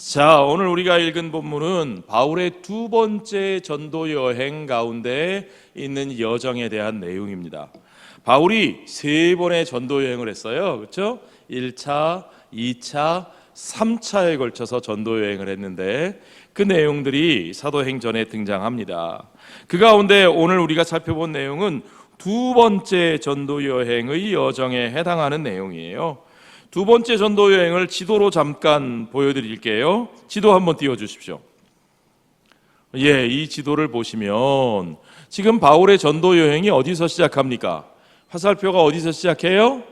자, 오늘 우리가 읽은 본문은 바울의 두 번째 전도 여행 가운데 있는 여정에 대한 내용입니다. 바울이 세 번의 전도 여행을 했어요. 그렇죠? 1차, 2차, 3차에 걸쳐서 전도 여행을 했는데 그 내용들이 사도행전에 등장합니다. 그 가운데 오늘 우리가 살펴본 내용은 두 번째 전도 여행의 여정에 해당하는 내용이에요. 두 번째 전도 여행을 지도로 잠깐 보여드릴게요. 지도 한번 띄워주십시오. 이 지도를 보시면 지금 바울의 전도 여행이 어디서 시작합니까? 화살표가 어디서 시작해요?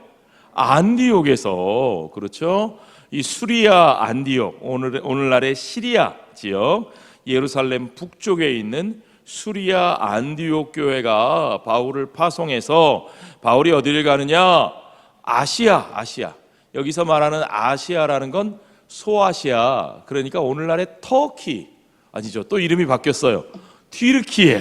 안디옥에서. 그렇죠? 이 수리아 안디옥, 오늘날의 시리아 지역, 예루살렘 북쪽에 있는 수리아 안디옥 교회가 바울을 파송해서 바울이 어디를 가느냐? 아시아. 여기서 말하는 아시아라는 건 소아시아, 그러니까 오늘날의 터키 아니죠. 또 이름이 바뀌었어요. 튀르키예.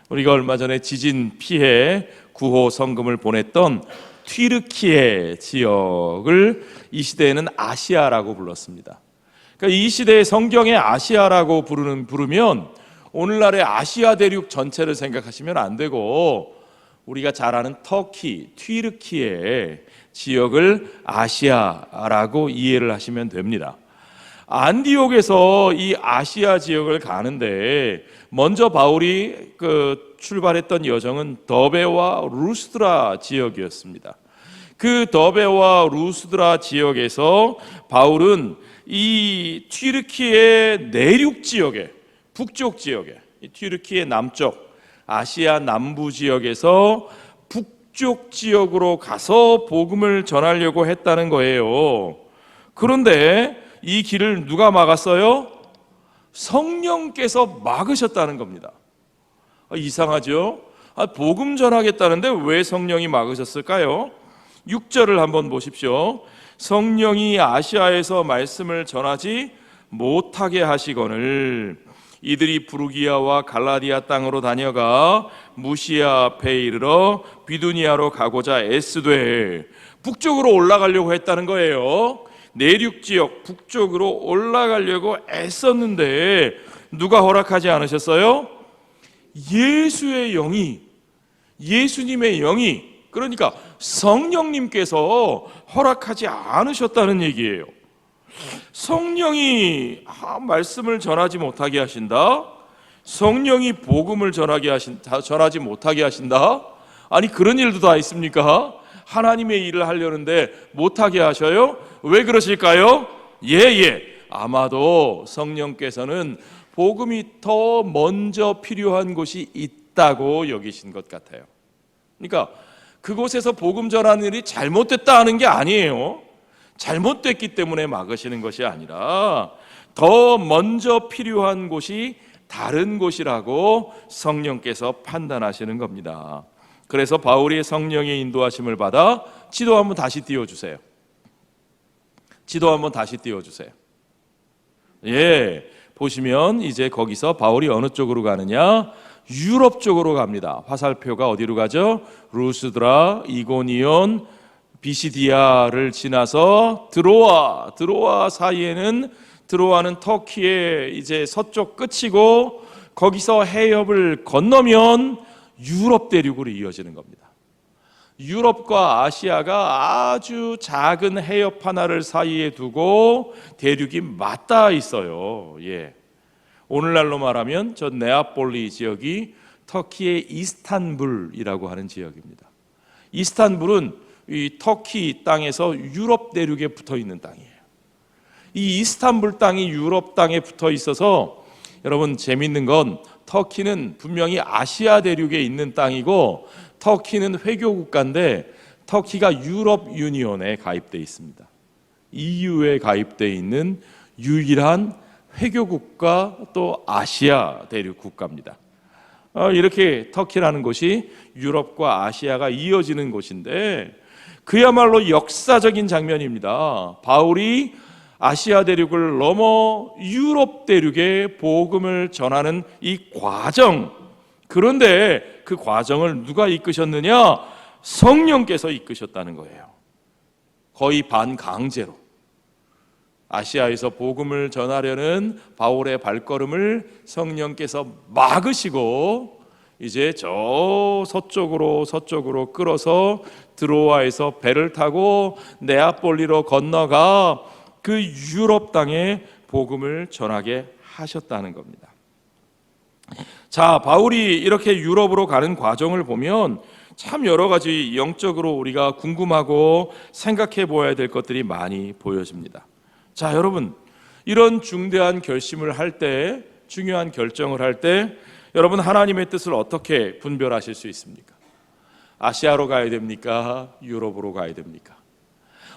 우리가 얼마 전에 지진 피해 구호 성금을 보냈던 튀르키예 지역을 이 시대에는 아시아라고 불렀습니다. 그러니까 이 시대의 성경에 아시아라고 부르면 오늘날의 아시아 대륙 전체를 생각하시면 안 되고 우리가 잘 아는 터키, 튀르키예 지역을 아시아라고 이해를 하시면 됩니다. 안디옥에서 이 아시아 지역을 가는데 먼저 바울이 출발했던 여정은 더베와 루스드라 지역이었습니다. 그 더베와 루스드라 지역에서 바울은 이 튀르키예 내륙 지역에, 북쪽 지역에, 튀르키예 남쪽 아시아 남부 지역에서 북쪽 지역으로 가서 복음을 전하려고 했다는 거예요. 그런데 이 길을 누가 막았어요? 성령께서 막으셨다는 겁니다. 이상하죠? 복음 전하겠다는데 왜 성령이 막으셨을까요? 6절을 한번 보십시오. 성령이 아시아에서 말씀을 전하지 못하게 하시거늘 이들이 부르기아와 갈라디아 땅으로 다녀가 무시아 앞에 이르러 비두니아로 가고자 애쓰되, 북쪽으로 올라가려고 했다는 거예요. 내륙 지역 북쪽으로 올라가려고 애썼는데 누가 허락하지 않으셨어요? 예수의 영이, 예수님의 영이, 그러니까 성령님께서 허락하지 않으셨다는 얘기예요. 성령이 말씀을 전하지 못하게 하신다? 성령이 복음을 전하지 못하게 하신다? 아니, 그런 일도 다 있습니까? 하나님의 일을 하려는데 못하게 하셔요? 왜 그러실까요? 아마도 성령께서는 복음이 더 먼저 필요한 곳이 있다고 여기신 것 같아요. 그러니까 그곳에서 복음 전하는 일이 잘못됐다 하는 게 아니에요. 잘못됐기 때문에 막으시는 것이 아니라 더 먼저 필요한 곳이 다른 곳이라고 성령께서 판단하시는 겁니다. 그래서 바울이 성령의 인도하심을 받아 지도 한번 다시 띄워주세요. 지도 한번 다시 띄워주세요. 보시면 이제 거기서 바울이 어느 쪽으로 가느냐? 유럽 쪽으로 갑니다. 화살표가 어디로 가죠? 루스드라, 이고니온, 비시디아를 지나서 드로아 사이에는, 드로아는 터키의 이제 서쪽 끝이고 거기서 해협을 건너면 유럽 대륙으로 이어지는 겁니다. 유럽과 아시아가 아주 작은 해협 하나를 사이에 두고 대륙이 맞닿아 있어요. 오늘날로 말하면 저 네아폴리 지역이 터키의 이스탄불이라고 하는 지역입니다. 이스탄불은 이 터키 땅에서 유럽 대륙에 붙어 있는 땅이에요. 이 이스탄불 땅이 유럽 땅에 붙어 있어서 여러분 재밌는 건 터키는 분명히 아시아 대륙에 있는 땅이고 터키는 회교 국가인데 터키가 유럽 유니온에 가입되어 있습니다. EU에 가입되어 있는 유일한 회교 국가, 또 아시아 대륙 국가입니다. 이렇게 터키라는 곳이 유럽과 아시아가 이어지는 곳인데 그야말로 역사적인 장면입니다. 바울이 아시아 대륙을 넘어 유럽 대륙에 복음을 전하는 이 과정, 그런데 그 과정을 누가 이끄셨느냐? 성령께서 이끄셨다는 거예요. 거의 반강제로. 아시아에서 복음을 전하려는 바울의 발걸음을 성령께서 막으시고 이제 저 서쪽으로 끌어서 드로아에서 배를 타고 네아폴리로 건너가 그 유럽 땅에 복음을 전하게 하셨다는 겁니다. 자, 바울이 이렇게 유럽으로 가는 과정을 보면 참 여러 가지 영적으로 우리가 궁금하고 생각해 보아야 될 것들이 많이 보여집니다. 자, 여러분, 이런 중대한 결심을 할 때, 중요한 결정을 할 때 여러분 하나님의 뜻을 어떻게 분별하실 수 있습니까? 아시아로 가야 됩니까? 유럽으로 가야 됩니까?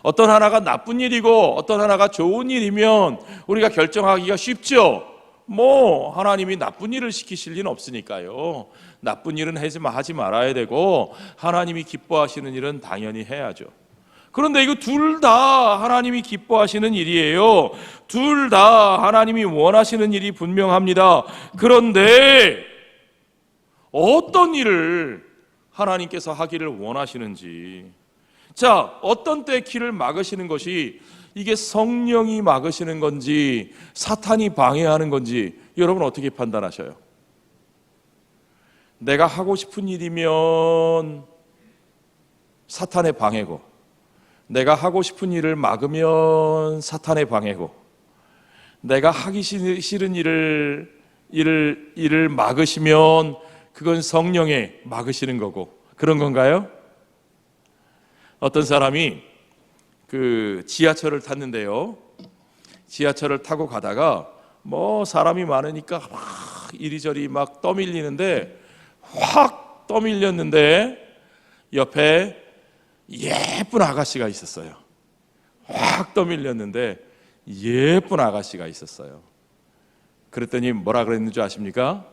어떤 하나가 나쁜 일이고 어떤 하나가 좋은 일이면 우리가 결정하기가 쉽죠. 하나님이 나쁜 일을 시키실 리는 없으니까요. 나쁜 일은 하지 말아야 되고 하나님이 기뻐하시는 일은 당연히 해야죠. 그런데 이거 둘 다 하나님이 기뻐하시는 일이에요. 둘 다 하나님이 원하시는 일이 분명합니다. 그런데 어떤 일을 하나님께서 하기를 원하시는지, 자, 어떤 때 길을 막으시는 것이 이게 성령이 막으시는 건지 사탄이 방해하는 건지 여러분 어떻게 판단하셔요? 내가 하고 싶은 일이면 사탄의 방해고, 내가 하고 싶은 일을 막으면 사탄의 방해고, 내가 하기 싫은 일을 막으시면 그건 성령의 막으시는 거고, 그런 건가요? 어떤 사람이 그 지하철을 탔는데요, 지하철을 타고 가다가 사람이 많으니까 막 이리저리 막 떠밀리는데, 확 떠밀렸는데 옆에 예쁜 아가씨가 있었어요. 확 떠밀렸는데 예쁜 아가씨가 있었어요. 그랬더니 뭐라 그랬는 줄 아십니까?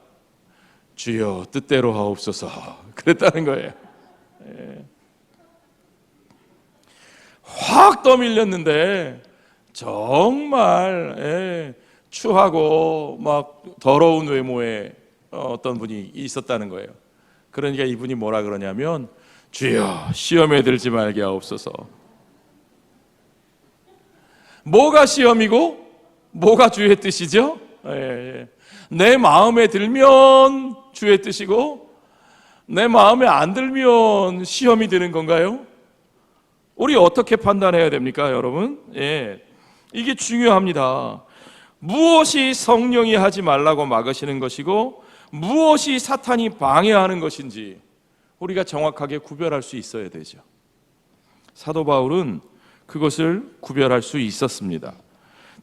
주여 뜻대로 하옵소서 그랬다는 거예요. 확 떠밀렸는데 정말 추하고 막 더러운 외모의 어떤 분이 있었다는 거예요. 그러니까 이분이 뭐라 그러냐면 주여 시험에 들지 말게 하옵소서. 뭐가 시험이고 뭐가 주의 뜻이죠? 내 마음에 들면 주의 뜻이고 내 마음에 안 들면 시험이 되는 건가요? 우리 어떻게 판단해야 됩니까, 여러분? 이게 중요합니다. 무엇이 성령이 하지 말라고 막으시는 것이고 무엇이 사탄이 방해하는 것인지 우리가 정확하게 구별할 수 있어야 되죠. 사도 바울은 그것을 구별할 수 있었습니다.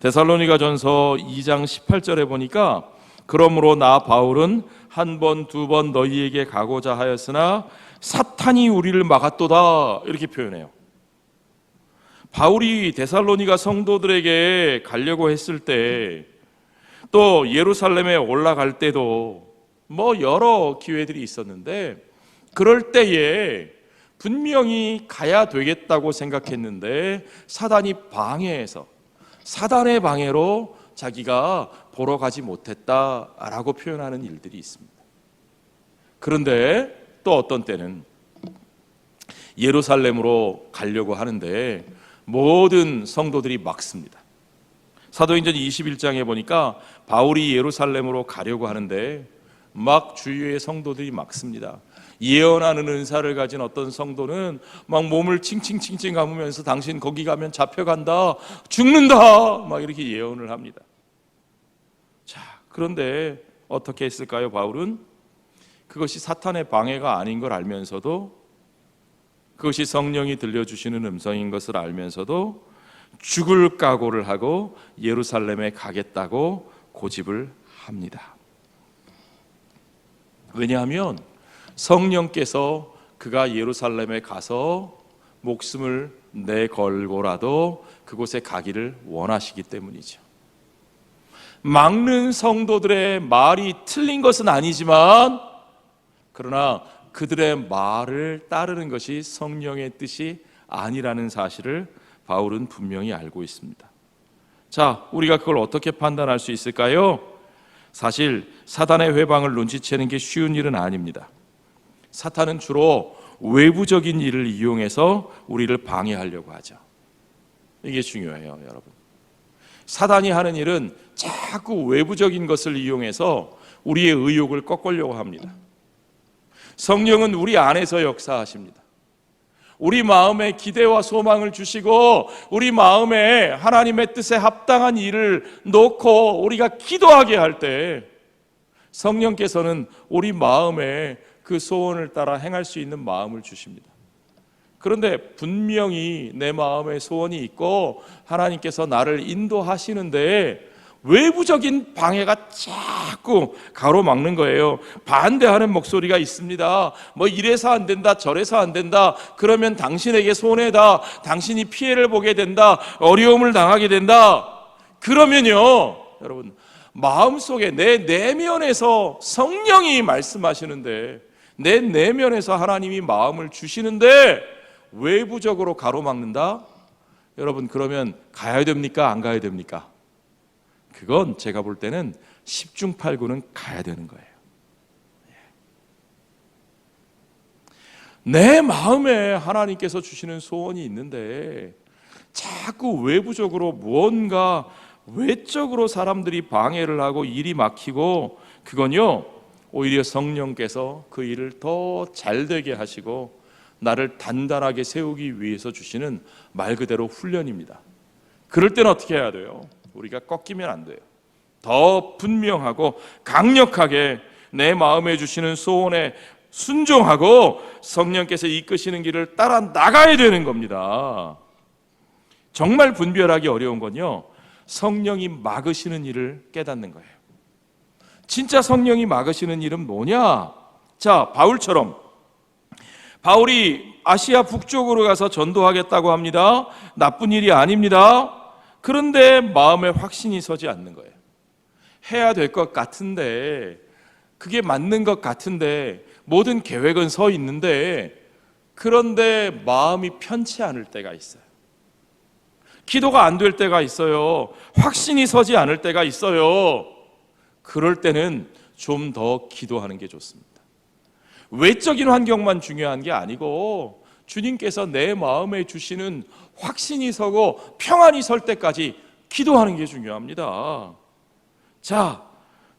데살로니가전서 2장 18절에 보니까 그러므로 나 바울은 한 번, 두 번 너희에게 가고자 하였으나 사탄이 우리를 막았도다 이렇게 표현해요. 바울이 데살로니가 성도들에게 가려고 했을 때, 또 예루살렘에 올라갈 때도 여러 기회들이 있었는데 그럴 때에 분명히 가야 되겠다고 생각했는데 사단이 방해해서 사단의 방해로 자기가 보러 가지 못했다라고 표현하는 일들이 있습니다. 그런데 또 어떤 때는 예루살렘으로 가려고 하는데 모든 성도들이 막습니다. 사도행전 21장에 보니까 바울이 예루살렘으로 가려고 하는데 막 주위의 성도들이 막습니다. 예언하는 은사를 가진 어떤 성도는 막 몸을 칭칭칭칭 감으면서 당신 거기 가면 잡혀간다, 죽는다 막 이렇게 예언을 합니다. 자, 그런데 어떻게 했을까요? 바울은 그것이 사탄의 방해가 아닌 걸 알면서도, 그것이 성령이 들려주시는 음성인 것을 알면서도 죽을 각오를 하고 예루살렘에 가겠다고 고집을 합니다. 왜냐하면 성령께서 그가 예루살렘에 가서 목숨을 내걸고라도 그곳에 가기를 원하시기 때문이죠. 막는 성도들의 말이 틀린 것은 아니지만 그러나 그들의 말을 따르는 것이 성령의 뜻이 아니라는 사실을 바울은 분명히 알고 있습니다. 자, 우리가 그걸 어떻게 판단할 수 있을까요? 사실 사단의 회방을 눈치채는 게 쉬운 일은 아닙니다. 사탄은 주로 외부적인 일을 이용해서 우리를 방해하려고 하죠. 이게 중요해요, 여러분. 사단이 하는 일은 자꾸 외부적인 것을 이용해서 우리의 의욕을 꺾으려고 합니다. 성령은 우리 안에서 역사하십니다. 우리 마음에 기대와 소망을 주시고 우리 마음에 하나님의 뜻에 합당한 일을 놓고 우리가 기도하게 할 때 성령께서는 우리 마음에 그 소원을 따라 행할 수 있는 마음을 주십니다. 그런데 분명히 내 마음에 소원이 있고 하나님께서 나를 인도하시는데 외부적인 방해가 자꾸 가로막는 거예요. 반대하는 목소리가 있습니다. 뭐 이래서 안 된다, 저래서 안 된다, 그러면 당신에게 손해다, 당신이 피해를 보게 된다, 어려움을 당하게 된다. 그러면요, 여러분, 마음속에 내 내면에서 성령이 말씀하시는데, 내 내면에서 하나님이 마음을 주시는데 외부적으로 가로막는다? 여러분, 그러면 가야 됩니까? 안 가야 됩니까? 그건 제가 볼 때는 10중 8구는 가야 되는 거예요. 내 마음에 하나님께서 주시는 소원이 있는데 자꾸 외부적으로 무언가 외적으로 사람들이 방해를 하고 일이 막히고, 그건요 오히려 성령께서 그 일을 더 잘되게 하시고 나를 단단하게 세우기 위해서 주시는 말 그대로 훈련입니다. 그럴 때는 어떻게 해야 돼요? 우리가 꺾이면 안 돼요. 더 분명하고 강력하게 내 마음에 주시는 소원에 순종하고 성령께서 이끄시는 길을 따라 나가야 되는 겁니다. 정말 분별하기 어려운 건요, 성령이 막으시는 일을 깨닫는 거예요. 진짜 성령이 막으시는 일은 뭐냐? 자, 바울이 아시아 북쪽으로 가서 전도하겠다고 합니다. 나쁜 일이 아닙니다. 그런데 마음에 확신이 서지 않는 거예요. 해야 될 것 같은데, 그게 맞는 것 같은데, 모든 계획은 서 있는데, 그런데 마음이 편치 않을 때가 있어요. 기도가 안 될 때가 있어요. 확신이 서지 않을 때가 있어요. 그럴 때는 좀 더 기도하는 게 좋습니다. 외적인 환경만 중요한 게 아니고 주님께서 내 마음에 주시는 확신이 서고 평안이 설 때까지 기도하는 게 중요합니다. 자,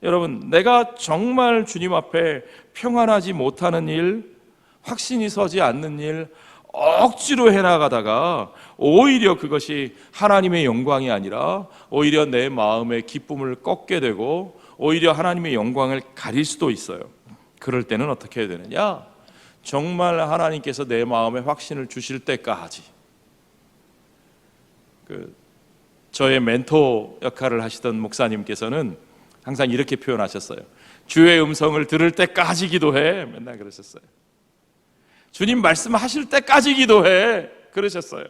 여러분, 내가 정말 주님 앞에 평안하지 못하는 일, 확신이 서지 않는 일 억지로 해나가다가 오히려 그것이 하나님의 영광이 아니라 오히려 내 마음의 기쁨을 꺾게 되고 오히려 하나님의 영광을 가릴 수도 있어요. 그럴 때는 어떻게 해야 되느냐? 정말 하나님께서 내 마음에 확신을 주실 때까지, 저의 멘토 역할을 하시던 목사님께서는 항상 이렇게 표현하셨어요. 주의 음성을 들을 때까지 기도해. 맨날 그러셨어요. 주님 말씀하실 때까지 기도해. 그러셨어요.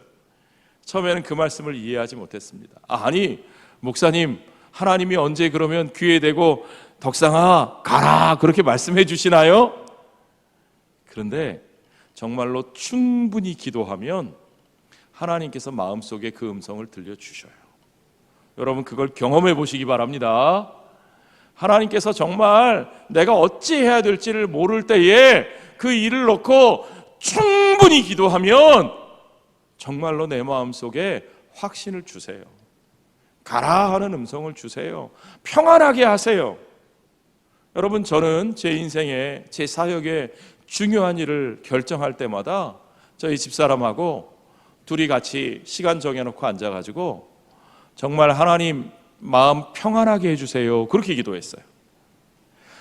처음에는 그 말씀을 이해하지 못했습니다. 아니, 목사님, 하나님이 언제 그러면 귀에 대고 덕상아 가라 그렇게 말씀해 주시나요? 그런데 정말로 충분히 기도하면 하나님께서 마음속에 그 음성을 들려주셔요. 여러분, 그걸 경험해 보시기 바랍니다. 하나님께서 정말 내가 어찌해야 될지를 모를 때에 그 일을 놓고 충분히 기도하면 정말로 내 마음속에 확신을 주세요. 가라 하는 음성을 주세요. 평안하게 하세요. 여러분, 저는 제 인생에, 제 사역에 중요한 일을 결정할 때마다 저희 집사람하고 둘이 같이 시간 정해놓고 앉아가지고 정말 하나님 마음 평안하게 해주세요, 그렇게 기도했어요.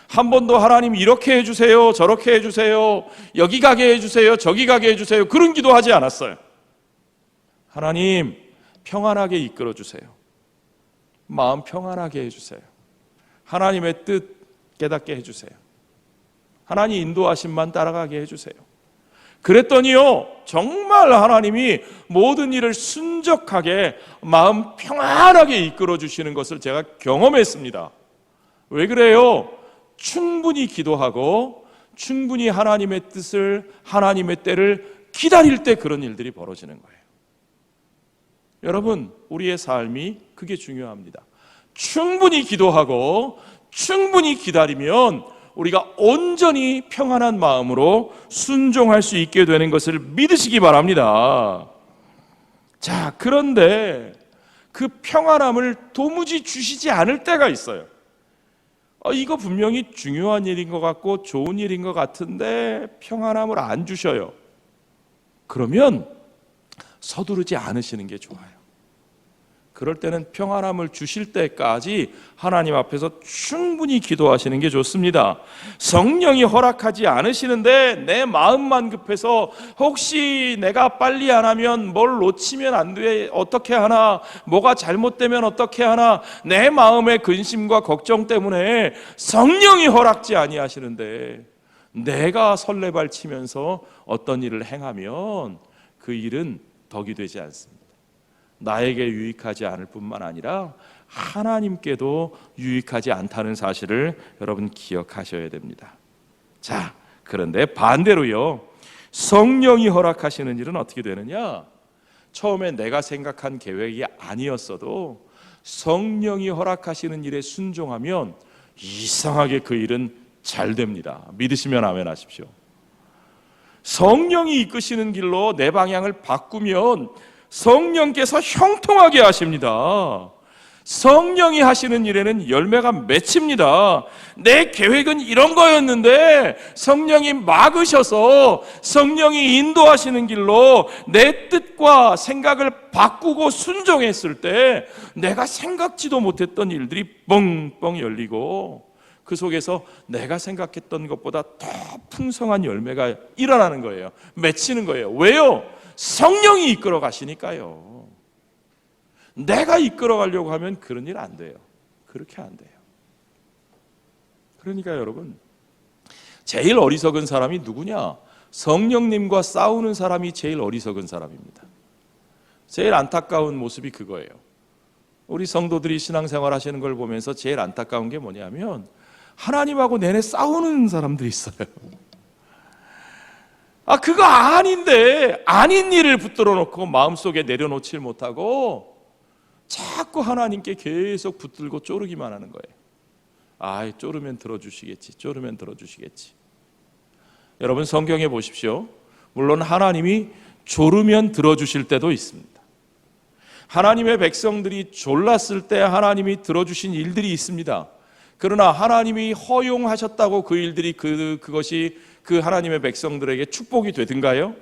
한 번도 하나님 이렇게 해주세요, 저렇게 해주세요, 여기 가게 해주세요, 저기 가게 해주세요, 그런 기도하지 않았어요. 하나님 평안하게 이끌어주세요. 마음 평안하게 해주세요. 하나님의 뜻 깨닫게 해주세요. 하나님 인도하심만 따라가게 해주세요. 그랬더니요, 정말 하나님이 모든 일을 순적하게 마음 평안하게 이끌어 주시는 것을 제가 경험했습니다. 왜 그래요? 충분히 기도하고 충분히 하나님의 뜻을, 하나님의 때를 기다릴 때 그런 일들이 벌어지는 거예요. 여러분, 우리의 삶이 그게 중요합니다. 충분히 기도하고 충분히 기다리면 우리가 온전히 평안한 마음으로 순종할 수 있게 되는 것을 믿으시기 바랍니다. 자, 그런데 그 평안함을 도무지 주시지 않을 때가 있어요. 이거 분명히 중요한 일인 것 같고 좋은 일인 것 같은데 평안함을 안 주셔요. 그러면 서두르지 않으시는 게 좋아요. 그럴 때는 평안함을 주실 때까지 하나님 앞에서 충분히 기도하시는 게 좋습니다. 성령이 허락하지 않으시는데 내 마음만 급해서 혹시 내가 빨리 안 하면 뭘 놓치면 안 돼, 어떻게 하나, 뭐가 잘못되면 어떻게 하나, 내 마음의 근심과 걱정 때문에 성령이 허락지 아니하시는데 내가 설레발치면서 어떤 일을 행하면 그 일은 덕이 되지 않습니다. 나에게 유익하지 않을 뿐만 아니라 하나님께도 유익하지 않다는 사실을 여러분 기억하셔야 됩니다. 자, 그런데 반대로요, 성령이 허락하시는 일은 어떻게 되느냐? 처음에 내가 생각한 계획이 아니었어도 성령이 허락하시는 일에 순종하면 이상하게 그 일은 잘 됩니다. 믿으시면 아멘 하십시오. 성령이 이끄시는 길로 내 방향을 바꾸면 성령께서 형통하게 하십니다. 성령이 하시는 일에는 열매가 맺힙니다. 내 계획은 이런 거였는데 성령이 막으셔서 성령이 인도하시는 길로 내 뜻과 생각을 바꾸고 순종했을 때 내가 생각지도 못했던 일들이 뻥뻥 열리고 그 속에서 내가 생각했던 것보다 더 풍성한 열매가 일어나는 거예요. 맺히는 거예요. 왜요? 성령이 이끌어 가시니까요. 내가 이끌어 가려고 하면 그런 일 안 돼요. 그렇게 안 돼요. 그러니까 여러분, 제일 어리석은 사람이 누구냐? 성령님과 싸우는 사람이 제일 어리석은 사람입니다. 제일 안타까운 모습이 그거예요. 우리 성도들이 신앙생활 하시는 걸 보면서 제일 안타까운 게 뭐냐면 하나님하고 내내 싸우는 사람들이 있어요. 그거 아닌데 아닌 일을 붙들어 놓고 마음속에 내려놓질 못하고 자꾸 하나님께 계속 붙들고 쪼르기만 하는 거예요. 쪼르면 들어주시겠지, 쪼르면 들어주시겠지. 여러분, 성경에 보십시오. 물론 하나님이 조르면 들어주실 때도 있습니다. 하나님의 백성들이 졸랐을 때 하나님이 들어주신 일들이 있습니다. 그러나 하나님이 허용하셨다고 그 일들이 그것이 그 하나님의 백성들에게 축복이 되든가요?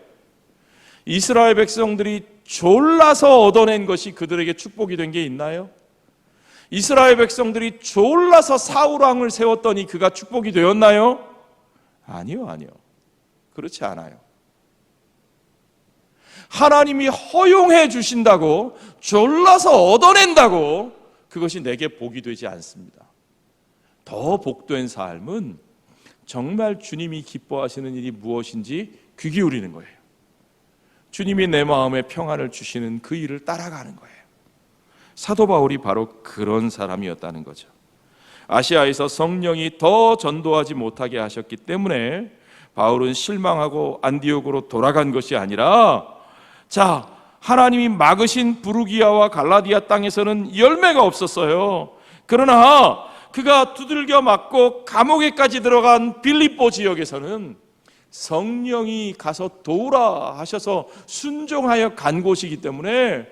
이스라엘 백성들이 졸라서 얻어낸 것이 그들에게 축복이 된 게 있나요? 이스라엘 백성들이 졸라서 사울 왕을 세웠더니 그가 축복이 되었나요? 아니요. 그렇지 않아요. 하나님이 허용해 주신다고 졸라서 얻어낸다고 그것이 내게 복이 되지 않습니다. 더 복된 삶은 정말 주님이 기뻐하시는 일이 무엇인지 귀 기울이는 거예요. 주님이 내 마음에 평안을 주시는 그 일을 따라가는 거예요. 사도 바울이 바로 그런 사람이었다는 거죠. 아시아에서 성령이 더 전도하지 못하게 하셨기 때문에 바울은 실망하고 안디옥으로 돌아간 것이 아니라, 하나님이 막으신 부르기아와 갈라디아 땅에서는 열매가 없었어요. 그러나 그가 두들겨 맞고 감옥에까지 들어간 빌립보 지역에서는 성령이 가서 도우라 하셔서 순종하여 간 곳이기 때문에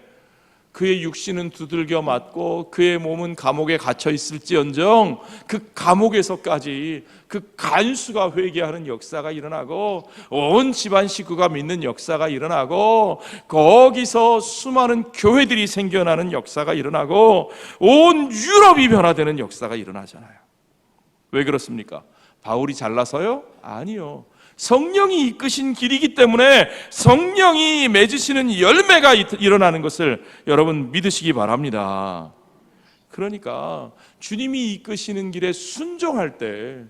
그의 육신은 두들겨 맞고 그의 몸은 감옥에 갇혀 있을지언정 그 감옥에서까지 그 간수가 회개하는 역사가 일어나고 온 집안 식구가 믿는 역사가 일어나고 거기서 수많은 교회들이 생겨나는 역사가 일어나고 온 유럽이 변화되는 역사가 일어나잖아요. 왜 그렇습니까? 바울이 잘나서요? 아니요. 성령이 이끄신 길이기 때문에 성령이 맺으시는 열매가 일어나는 것을 여러분 믿으시기 바랍니다. 그러니까 주님이 이끄시는 길에 순종할 때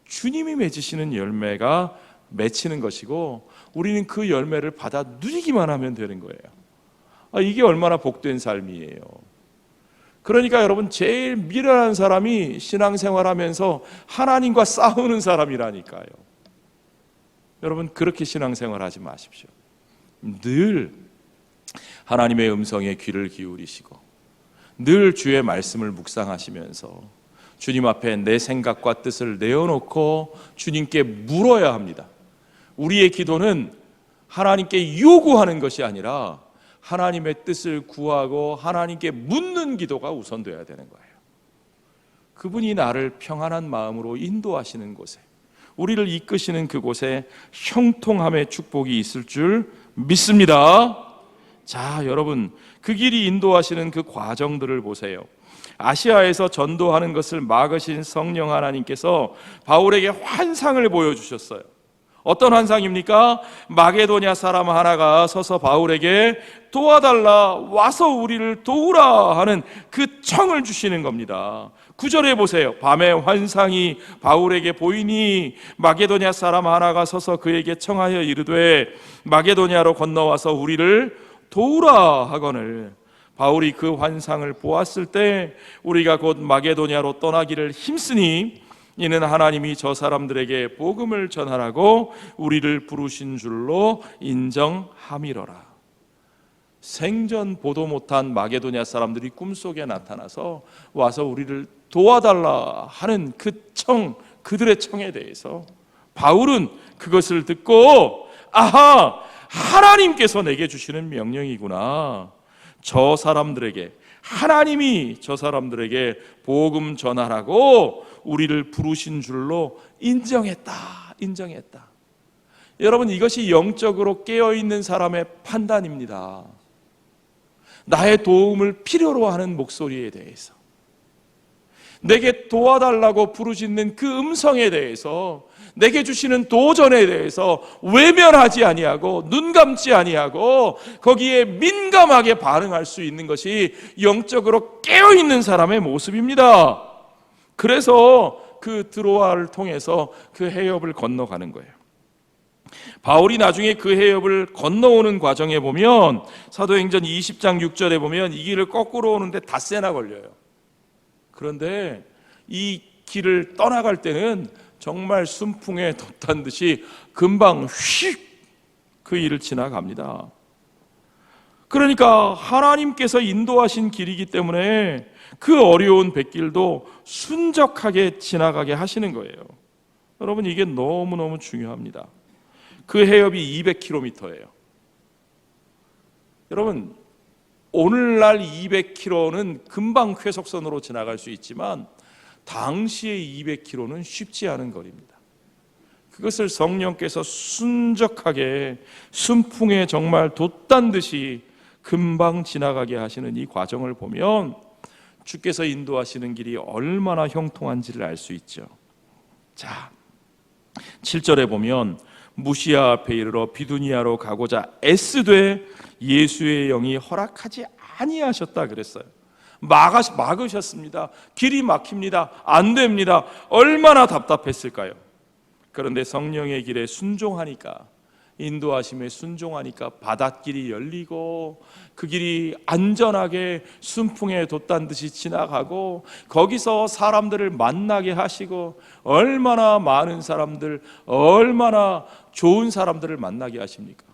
주님이 맺으시는 열매가 맺히는 것이고 우리는 그 열매를 받아 누리기만 하면 되는 거예요. 이게 얼마나 복된 삶이에요. 그러니까 여러분, 제일 미련한 사람이 신앙생활하면서 하나님과 싸우는 사람이라니까요. 여러분, 그렇게 신앙생활 하지 마십시오. 늘 하나님의 음성에 귀를 기울이시고 늘 주의 말씀을 묵상하시면서 주님 앞에 내 생각과 뜻을 내어놓고 주님께 물어야 합니다. 우리의 기도는 하나님께 요구하는 것이 아니라 하나님의 뜻을 구하고 하나님께 묻는 기도가 우선돼야 되는 거예요. 그분이 나를 평안한 마음으로 인도하시는 곳에, 우리를 이끄시는 그곳에 형통함의 축복이 있을 줄 믿습니다. 자, 여러분, 그 길이 인도하시는 그 과정들을 보세요. 아시아에서 전도하는 것을 막으신 성령 하나님께서 바울에게 환상을 보여주셨어요. 어떤 환상입니까? 마게도냐 사람 하나가 서서 바울에게 도와달라, 와서 우리를 도우라 하는 그 청을 주시는 겁니다. 9절에 보세요. 밤에 환상이 바울에게 보이니 마게도냐 사람 하나가 서서 그에게 청하여 이르되 마게도냐로 건너와서 우리를 도우라 하거늘. 바울이 그 환상을 보았을 때 우리가 곧 마게도냐로 떠나기를 힘쓰니 이는 하나님이 저 사람들에게 복음을 전하라고 우리를 부르신 줄로 인정함이로라. 생전 보도 못한 마게도냐 사람들이 꿈속에 나타나서 와서 우리를 도와달라 하는 그 청, 그들의 청에 대해서 바울은 그것을 듣고 아하, 하나님께서 내게 주시는 명령이구나. 저 사람들에게, 하나님이 저 사람들에게 복음 전하라고 우리를 부르신 줄로 인정했다. 여러분, 이것이 영적으로 깨어있는 사람의 판단입니다. 나의 도움을 필요로 하는 목소리에 대해서, 내게 도와달라고 부르짖는 그 음성에 대해서, 내게 주시는 도전에 대해서 외면하지 아니하고 눈 감지 아니하고 거기에 민감하게 반응할 수 있는 것이 영적으로 깨어있는 사람의 모습입니다. 그래서 그 드로아를 통해서 그 해협을 건너가는 거예요. 바울이 나중에 그 해협을 건너오는 과정에 보면 사도행전 20장 6절에 보면 이 길을 거꾸로 오는데 닷새나 걸려요. 그런데 이 길을 떠나갈 때는 정말 순풍에 돛단 듯이 금방 휙 그 일을 지나갑니다. 그러니까 하나님께서 인도하신 길이기 때문에 그 어려운 뱃길도 순적하게 지나가게 하시는 거예요. 여러분, 이게 너무너무 중요합니다. 그 해협이 200km예요. 여러분, 오늘날 200km는 금방 회속선으로 지나갈 수 있지만 당시의 200km는 쉽지 않은 거리입니다. 그것을 성령께서 순적하게 순풍에 정말 돛단 듯이 금방 지나가게 하시는 이 과정을 보면 주께서 인도하시는 길이 얼마나 형통한지를 알 수 있죠. 자, 7절에 보면 무시아 앞에 이르러 비두니아로 가고자 애쓰되 예수의 영이 허락하지 아니하셨다 그랬어요. 막으셨습니다. 길이 막힙니다. 안 됩니다. 얼마나 답답했을까요? 그런데 성령의 길에 순종하니까, 인도하심에 순종하니까 바닷길이 열리고 그 길이 안전하게 순풍에 돛단 듯이 지나가고 거기서 사람들을 만나게 하시고 얼마나 많은 사람들, 얼마나 좋은 사람들을 만나게 하십니까?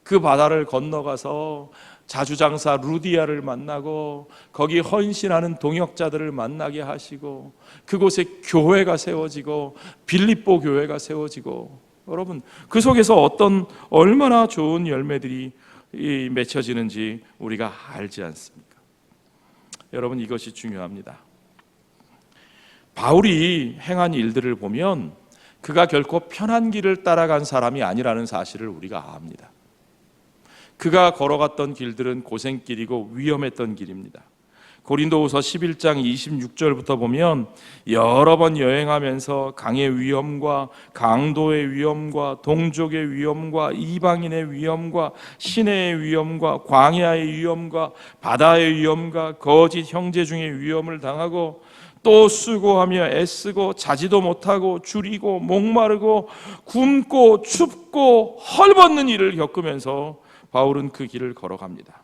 그 바다를 건너가서 자주장사 루디아를 만나고 거기 헌신하는 동역자들을 만나게 하시고 그곳에 교회가 세워지고 빌립보 교회가 세워지고, 여러분, 그 속에서 어떤 얼마나 좋은 열매들이 맺혀지는지 우리가 알지 않습니까? 여러분, 이것이 중요합니다. 바울이 행한 일들을 보면 그가 결코 편한 길을 따라간 사람이 아니라는 사실을 우리가 압니다. 그가 걸어갔던 길들은 고생길이고 위험했던 길입니다. 고린도후서 11장 26절부터 보면 여러 번 여행하면서 강의 위험과 강도의 위험과 동족의 위험과 이방인의 위험과 시내의 위험과 광야의 위험과 바다의 위험과 거짓 형제 중의 위험을 당하고 또 수고하며 애쓰고 자지도 못하고 줄이고 목마르고 굶고 춥고 헐벗는 일을 겪으면서 바울은 그 길을 걸어갑니다.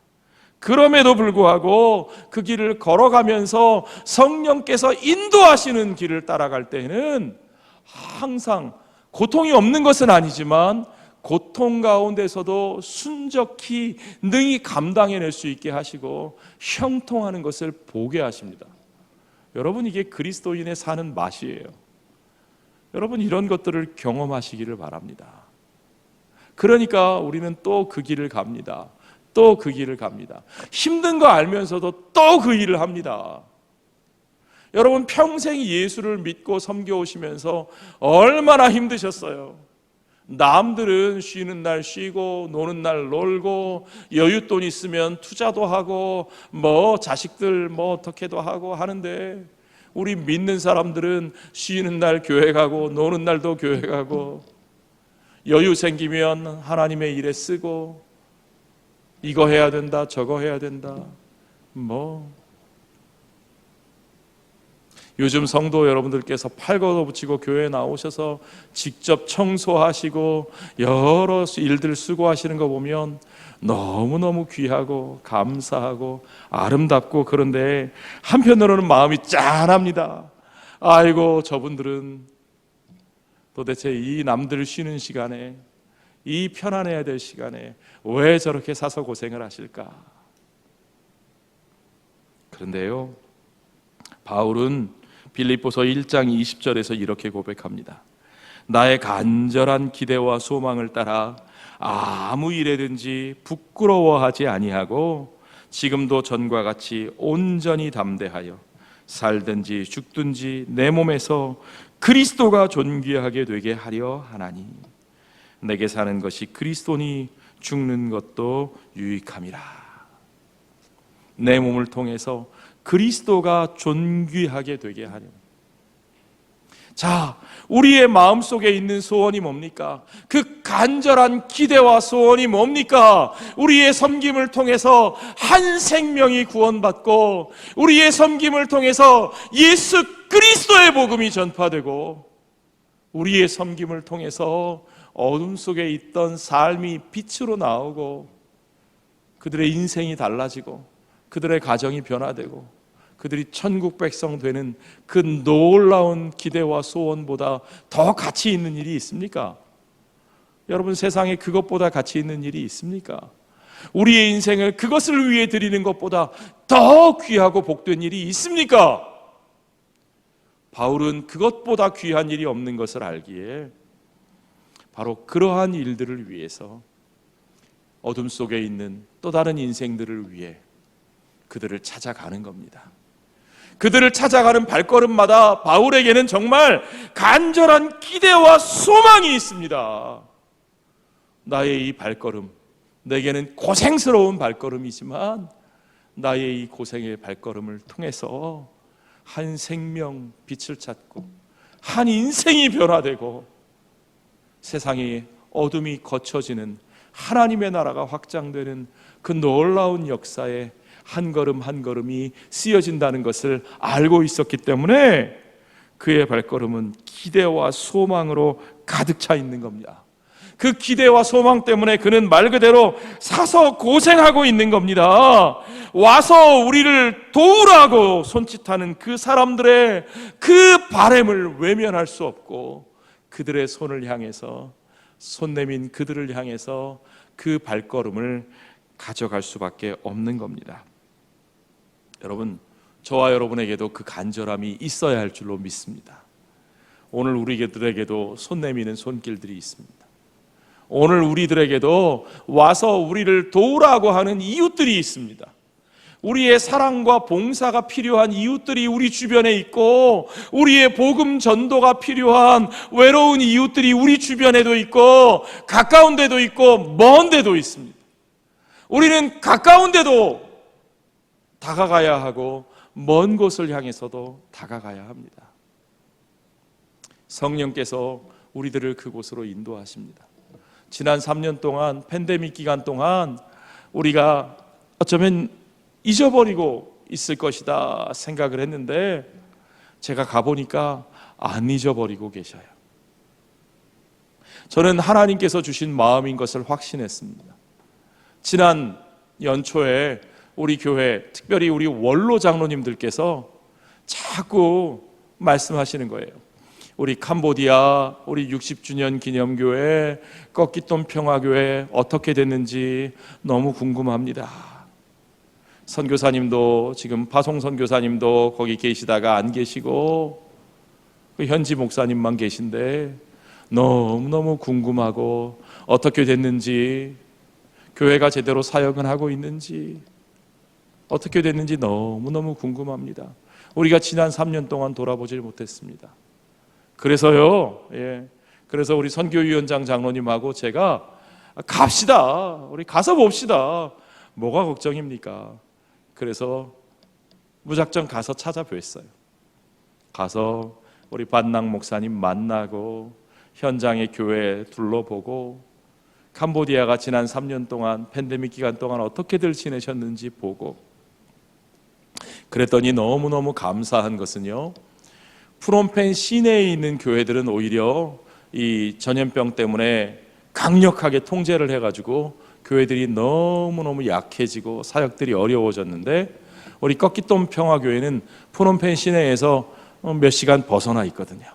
그럼에도 불구하고 그 길을 걸어가면서 성령께서 인도하시는 길을 따라갈 때는 항상 고통이 없는 것은 아니지만 고통 가운데서도 순적히 능히 감당해낼 수 있게 하시고 형통하는 것을 보게 하십니다. 여러분, 이게 그리스도인의 사는 맛이에요. 여러분, 이런 것들을 경험하시기를 바랍니다. 그러니까 우리는 또 그 길을 갑니다. 또 그 길을 갑니다. 힘든 거 알면서도 또 그 일을 합니다. 여러분 평생 예수를 믿고 섬겨오시면서 얼마나 힘드셨어요. 남들은 쉬는 날 쉬고 노는 날 놀고 여윳돈 있으면 투자도 하고 자식들 어떻게도 하고 하는데, 우리 믿는 사람들은 쉬는 날 교회 가고 노는 날도 교회 가고 여유 생기면 하나님의 일에 쓰고 이거 해야 된다 저거 해야 된다. 요즘 성도 여러분들께서 팔 걷어붙이고 교회에 나오셔서 직접 청소하시고 여러 일들 수고하시는 거 보면 너무너무 귀하고 감사하고 아름답고, 그런데 한편으로는 마음이 짠합니다. 아이고, 저분들은 도대체 이 남들 쉬는 시간에, 이 편안해야 될 시간에 왜 저렇게 사서 고생을 하실까? 그런데요, 바울은 빌립보서 1장 20절에서 이렇게 고백합니다. 나의 간절한 기대와 소망을 따라 아무 일에든지 부끄러워하지 아니하고 지금도 전과 같이 온전히 담대하여 살든지 죽든지 내 몸에서 그리스도가 존귀하게 되게 하려 하나니 내게 사는 것이 그리스도니 죽는 것도 유익함이라. 내 몸을 통해서 그리스도가 존귀하게 되게 하려. 자, 우리의 마음속에 있는 소원이 뭡니까? 그 간절한 기대와 소원이 뭡니까? 우리의 섬김을 통해서 한 생명이 구원받고, 우리의 섬김을 통해서 예수 그리스도의 복음이 전파되고, 우리의 섬김을 통해서 어둠 속에 있던 삶이 빛으로 나오고, 그들의 인생이 달라지고 그들의 가정이 변화되고 그들이 천국 백성 되는 그 놀라운 기대와 소원보다 더 가치 있는 일이 있습니까? 여러분, 세상에 그것보다 가치 있는 일이 있습니까? 우리의 인생을 그것을 위해 드리는 것보다 더 귀하고 복된 일이 있습니까? 바울은 그것보다 귀한 일이 없는 것을 알기에 바로 그러한 일들을 위해서 어둠 속에 있는 또 다른 인생들을 위해 그들을 찾아가는 겁니다. 그들을 찾아가는 발걸음마다 바울에게는 정말 간절한 기대와 소망이 있습니다. 나의 이 발걸음, 내게는 고생스러운 발걸음이지만 나의 이 고생의 발걸음을 통해서 한 생명 빛을 찾고 한 인생이 변화되고 세상의 어둠이 거쳐지는 하나님의 나라가 확장되는 그 놀라운 역사에 한 걸음 한 걸음이 쓰여진다는 것을 알고 있었기 때문에 그의 발걸음은 기대와 소망으로 가득 차 있는 겁니다. 그 기대와 소망 때문에 그는 말 그대로 사서 고생하고 있는 겁니다. 와서 우리를 도우라고 손짓하는 그 사람들의 그 바램을 외면할 수 없고, 그들의 손을 향해서, 손 내민 그들을 향해서 그 발걸음을 가져갈 수밖에 없는 겁니다. 여러분, 저와 여러분에게도 그 간절함이 있어야 할 줄로 믿습니다. 오늘 우리들에게도 손 내미는 손길들이 있습니다. 오늘 우리들에게도 와서 우리를 도우라고 하는 이웃들이 있습니다. 우리의 사랑과 봉사가 필요한 이웃들이 우리 주변에 있고, 우리의 복음 전도가 필요한 외로운 이웃들이 우리 주변에도 있고, 가까운 데도 있고 먼 데도 있습니다. 우리는 가까운 데도 다가가야 하고 먼 곳을 향해서도 다가가야 합니다. 성령께서 우리들을 그곳으로 인도하십니다. 지난 3년 동안, 팬데믹 기간 동안 우리가 어쩌면 잊어버리고 있을 것이다 생각을 했는데, 제가 가보니까 안 잊어버리고 계셔요. 저는 하나님께서 주신 마음인 것을 확신했습니다. 지난 연초에 우리 교회, 특별히 우리 원로 장로님들께서 자꾸 말씀하시는 거예요. 우리 캄보디아, 우리 60주년 기념교회, 꺾기돈 평화교회 어떻게 됐는지 너무 궁금합니다. 선교사님도, 지금 파송 선교사님도 거기 계시다가 안 계시고 그 현지 목사님만 계신데 너무너무 궁금하고 어떻게 됐는지, 교회가 제대로 사역은 하고 있는지, 어떻게 됐는지 너무너무 궁금합니다. 우리가 지난 3년 동안 돌아보질 못했습니다. 그래서요, 그래서 우리 선교위원장 장로님하고 제가 갑시다. 우리 가서 봅시다. 뭐가 걱정입니까? 그래서 무작정 가서 찾아뵀어요. 가서 우리 반낭 목사님 만나고 현장의 교회 둘러보고 캄보디아가 지난 3년 동안 팬데믹 기간 동안 어떻게들 지내셨는지 보고, 그랬더니 너무너무 감사한 것은요, 프놈펜 시내에 있는 교회들은 오히려 이 전염병 때문에 강력하게 통제를 해가지고 교회들이 너무너무 약해지고 사역들이 어려워졌는데, 우리 꺾기돈 평화교회는 프놈펜 시내에서 몇 시간 벗어나 있거든요.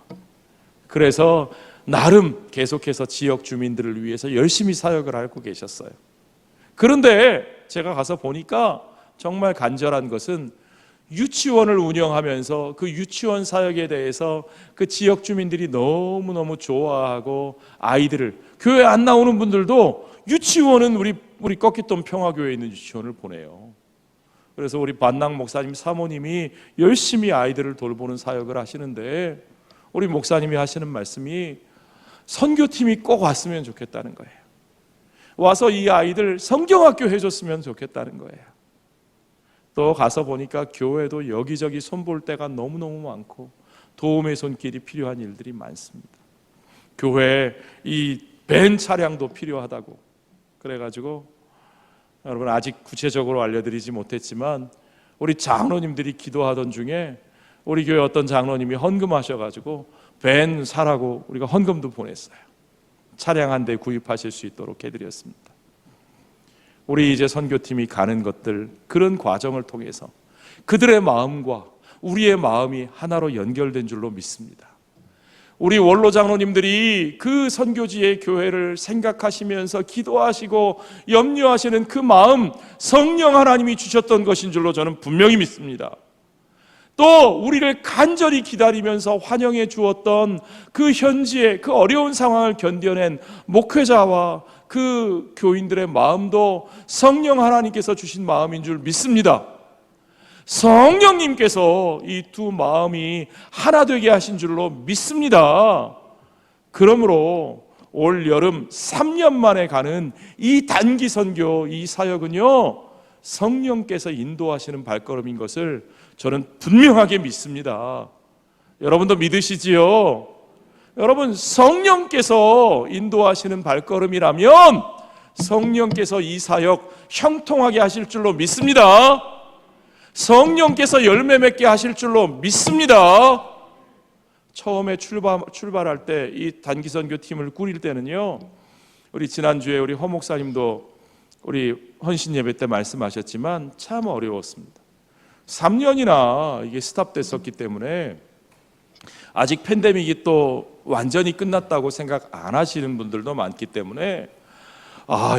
그래서 나름 계속해서 지역 주민들을 위해서 열심히 사역을 하고 계셨어요. 그런데 제가 가서 보니까 정말 간절한 것은 유치원을 운영하면서 그 유치원 사역에 대해서 그 지역 주민들이 너무너무 좋아하고, 아이들을, 교회 안 나오는 분들도 유치원은 우리 꺾기돈 평화교회에 있는 유치원을 보내요. 그래서 우리 반낭 목사님 사모님이 열심히 아이들을 돌보는 사역을 하시는데, 우리 목사님이 하시는 말씀이 선교팀이 꼭 왔으면 좋겠다는 거예요. 와서 이 아이들 성경학교 해줬으면 좋겠다는 거예요. 또 가서 보니까 교회도 여기저기 손볼 데가 너무너무 많고 도움의 손길이 필요한 일들이 많습니다. 교회에 이 밴 차량도 필요하다고 그래가지고, 여러분 아직 구체적으로 알려드리지 못했지만 우리 장로님들이 기도하던 중에 우리 교회 어떤 장로님이 헌금하셔가지고 밴 사라고 우리가 헌금도 보냈어요. 차량 한 대 구입하실 수 있도록 해드렸습니다. 우리 이제 선교팀이 가는 것들, 그런 과정을 통해서 그들의 마음과 우리의 마음이 하나로 연결된 줄로 믿습니다. 우리 원로 장로님들이 그 선교지의 교회를 생각하시면서 기도하시고 염려하시는 그 마음, 성령 하나님이 주셨던 것인 줄로 저는 분명히 믿습니다. 또 우리를 간절히 기다리면서 환영해 주었던 그 현지의 그 어려운 상황을 견뎌낸 목회자와 그 교인들의 마음도 성령 하나님께서 주신 마음인 줄 믿습니다. 성령님께서 이 두 마음이 하나 되게 하신 줄로 믿습니다. 그러므로 올 여름 3년 만에 가는 이 단기 선교, 이 사역은요, 성령께서 인도하시는 발걸음인 것을 저는 분명하게 믿습니다. 여러분도 믿으시지요? 여러분, 성령께서 인도하시는 발걸음이라면 성령께서 이 사역 형통하게 하실 줄로 믿습니다. 성령께서 열매 맺게 하실 줄로 믿습니다. 처음에 출발할 때 이 단기 선교 팀을 꾸릴 때는요, 우리 지난주에 우리 허 목사님도 우리 헌신 예배 때 말씀하셨지만 참 어려웠습니다. 3년이나 이게 스탑됐었기 때문에 아직 팬데믹이 또 완전히 끝났다고 생각 안 하시는 분들도 많기 때문에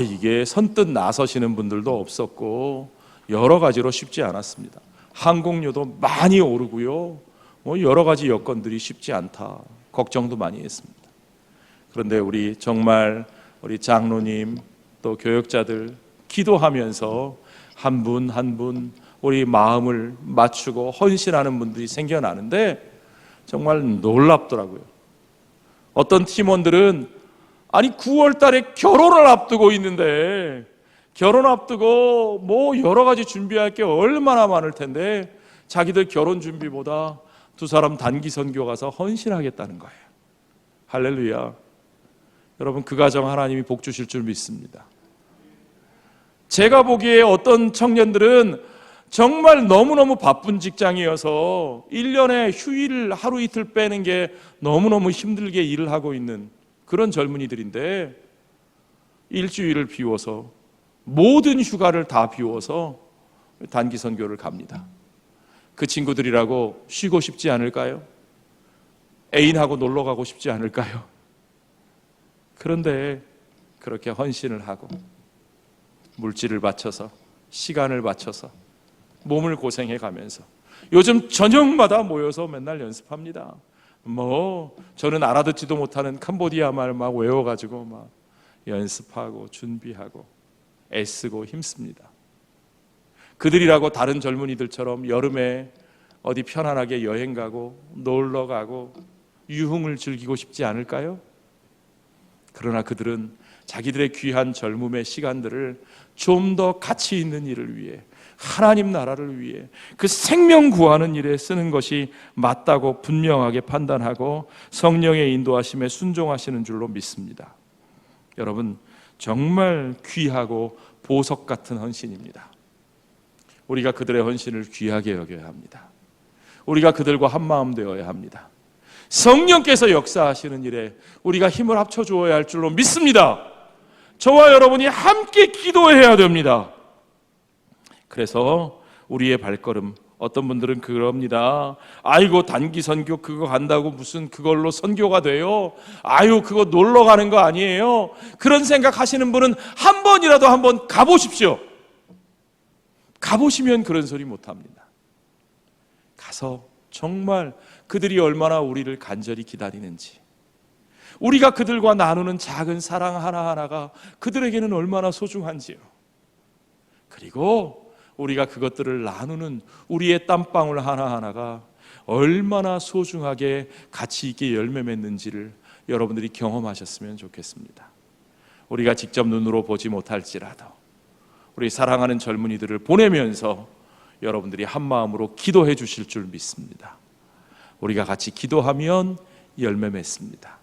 이게 선뜻 나서시는 분들도 없었고 여러 가지로 쉽지 않았습니다. 항공료도 많이 오르고요, 여러 가지 여건들이 쉽지 않다, 걱정도 많이 했습니다. 그런데 우리 정말 우리 장로님 또 교역자들 기도하면서 한 분 한 분 우리 마음을 맞추고 헌신하는 분들이 생겨나는데 정말 놀랍더라고요. 어떤 팀원들은 9월 달에 결혼을 앞두고 있는데, 결혼 앞두고 여러 가지 준비할 게 얼마나 많을 텐데 자기들 결혼 준비보다 두 사람 단기 선교 가서 헌신하겠다는 거예요. 할렐루야. 여러분, 그 가정 하나님이 복 주실 줄 믿습니다. 제가 보기에 어떤 청년들은 정말 너무너무 바쁜 직장이어서 1년에 휴일을 하루 이틀 빼는 게 너무너무 힘들게 일을 하고 있는 그런 젊은이들인데, 일주일을 비워서 모든 휴가를 다 비워서 단기 선교를 갑니다. 그 친구들이라고 쉬고 싶지 않을까요? 애인하고 놀러 가고 싶지 않을까요? 그런데 그렇게 헌신을 하고 물질을 바쳐서 시간을 바쳐서 몸을 고생해 가면서 요즘 저녁마다 모여서 맨날 연습합니다. 저는 알아듣지도 못하는 캄보디아 말 막 외워가지고 막 연습하고 준비하고 애쓰고 힘씁니다. 그들이라고 다른 젊은이들처럼 여름에 어디 편안하게 여행 가고 놀러 가고 유흥을 즐기고 싶지 않을까요? 그러나 그들은 자기들의 귀한 젊음의 시간들을 좀 더 가치 있는 일을 위해, 하나님 나라를 위해, 그 생명 구하는 일에 쓰는 것이 맞다고 분명하게 판단하고 성령의 인도하심에 순종하시는 줄로 믿습니다. 여러분, 정말 귀하고 보석 같은 헌신입니다. 우리가 그들의 헌신을 귀하게 여겨야 합니다. 우리가 그들과 한마음 되어야 합니다. 성령께서 역사하시는 일에 우리가 힘을 합쳐 주어야 할 줄로 믿습니다. 저와 여러분이 함께 기도해야 됩니다. 그래서 우리의 발걸음, 어떤 분들은 그럽니다. 아이고 단기 선교 그거 간다고 무슨 그걸로 선교가 돼요? 아유 그거 놀러 가는 거 아니에요? 그런 생각하시는 분은 한 번이라도 한번 가보십시오. 가보시면 그런 소리 못합니다. 가서 정말 그들이 얼마나 우리를 간절히 기다리는지, 우리가 그들과 나누는 작은 사랑 하나하나가 그들에게는 얼마나 소중한지요. 그리고 우리가 그것들을 나누는 우리의 땀방울 하나하나가 얼마나 소중하게 가치 있게 열매 맺는지를 여러분들이 경험하셨으면 좋겠습니다. 우리가 직접 눈으로 보지 못할지라도 우리 사랑하는 젊은이들을 보내면서 여러분들이 한 마음으로 기도해 주실 줄 믿습니다. 우리가 같이 기도하면 열매 맺습니다.